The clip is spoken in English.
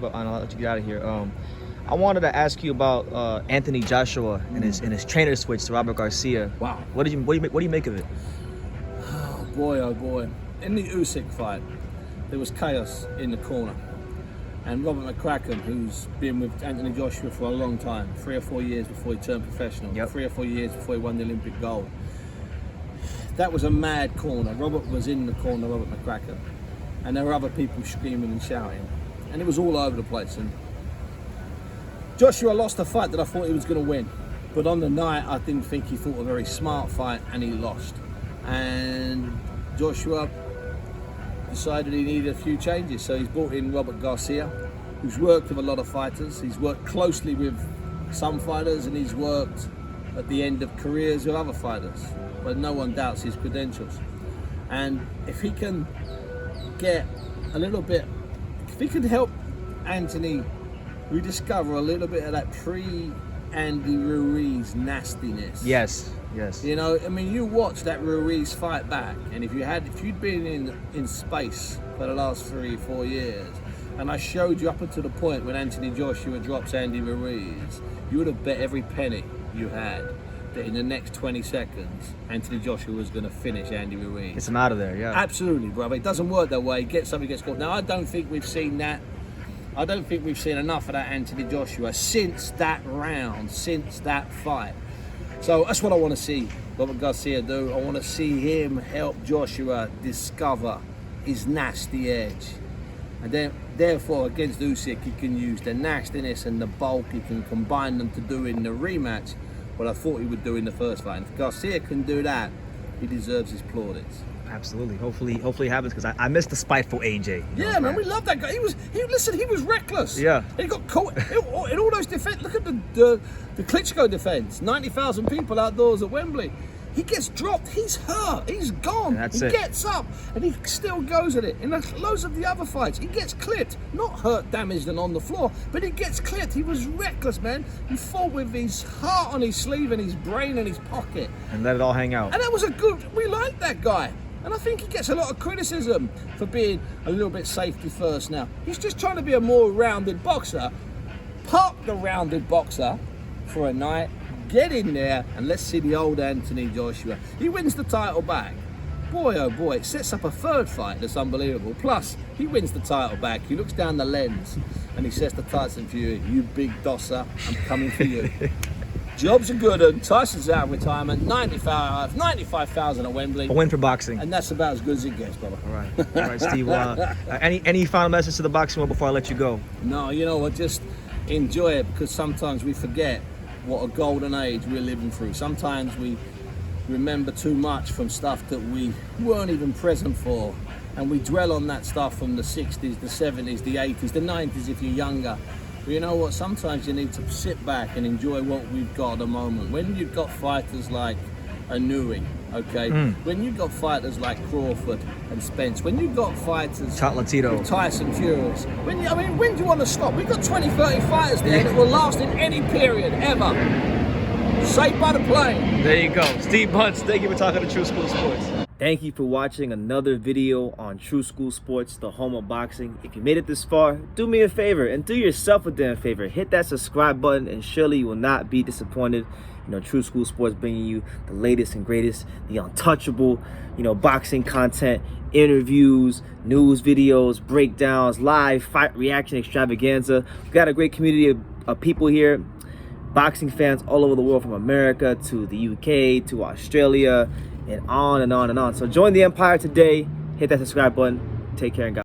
But I'll let you get out of here. I wanted to ask you about Anthony Joshua and his trainer switch to Robert Garcia. Wow. What do you make of it? Oh boy. In the Usyk fight, there was chaos in the corner. And Robert McCracken, who's been with Anthony Joshua for a long time, 3 or 4 years before he turned professional, 3 or 4 years before he won the Olympic gold. That was a mad corner. Robert was in the corner, Robert McCracken. And there were other people screaming and shouting. And it was all over the place. And Joshua lost a fight that I thought he was going to win. But on the night, I didn't think he fought a very smart fight, and he lost. And Joshua decided he needed a few changes. So he's brought in Robert Garcia, who's worked with a lot of fighters. He's worked closely with some fighters, and he's worked at the end of careers with other fighters. But no one doubts his credentials. And if he can get a little bit, if he can help Anthony rediscover a little bit of that pre-Andy Ruiz nastiness. Yes. You know, I mean, you watch that Ruiz fight back, and if you'd been in space for the last 3 or 4 years, and I showed you up until the point when Anthony Joshua drops Andy Ruiz, you would have bet every penny you had that in the next 20 seconds, Anthony Joshua was going to finish Andy Ruiz. Gets him out of there, yeah. Absolutely, brother. It doesn't work that way. Gets caught. Now, I don't think we've seen that. I don't think we've seen enough of that Anthony Joshua since that round, since that fight. So that's what I want to see Robert Garcia do. I want to see him help Joshua discover his nasty edge. And then, therefore, against Usyk, he can use the nastiness and the bulk. He can combine them to do in the rematch what I thought he would do in the first fight. And if Garcia can do that, he deserves his plaudits. Absolutely. Hopefully it happens, because I miss the spiteful AJ. Yeah, man, we love that guy. He was reckless. Yeah. And he got caught in all those defense. Look at the Klitschko defense. 90,000 people outdoors at Wembley. He gets dropped. He's hurt. He's gone. He gets up, and he still goes at it. In loads of the other fights, he gets clipped. Not hurt, damaged, and on the floor, but he gets clipped. He was reckless, man. He fought with his heart on his sleeve and his brain in his pocket. And let it all hang out. And that was we like that guy. And I think he gets a lot of criticism for being a little bit safety first now. He's just trying to be a more rounded boxer. Park the rounded boxer for a night, get in there, and let's see the old Anthony Joshua. He wins the title back. Boy, oh boy, it sets up a third fight that's unbelievable. Plus, he wins the title back. He looks down the lens and he says to Tyson Fury, "You big dosser, I'm coming for you." Jobs are good, and Tyson's out of retirement. 95,000 at Wembley. A win for boxing. And that's about as good as it gets, brother. All right, Steve. Any final message to the boxing world before I let you go? No, you know what? Just enjoy it, because sometimes we forget what a golden age we're living through. Sometimes we remember too much from stuff that we weren't even present for, and we dwell on that stuff from the 60s, the 70s, the 80s, the 90s if you're younger. But you know what? Sometimes you need to sit back and enjoy what we've got at the moment. When you've got fighters like Inouye, okay? When you've got fighters like Crawford and Spence, when you've got fighters like Tyson Fury, when do you want to stop? We've got 20, 30 fighters there that will last in any period, ever. Saved by the plane. There you go. Steve Bunce, thank you for talking to True School Sports. Thank you for watching another video on True School Sports, the home of boxing. If you made it this far, do me a favor and do yourself a damn favor. Hit that subscribe button, and surely you will not be disappointed. You know, True School Sports bringing you the latest and greatest, the untouchable, boxing content, interviews, news videos, breakdowns, live fight reaction extravaganza. We've got a great community of people here, boxing fans all over the world, from America to the UK to Australia, and on and on and on. So join the empire today. Hit that subscribe button. Take care and God.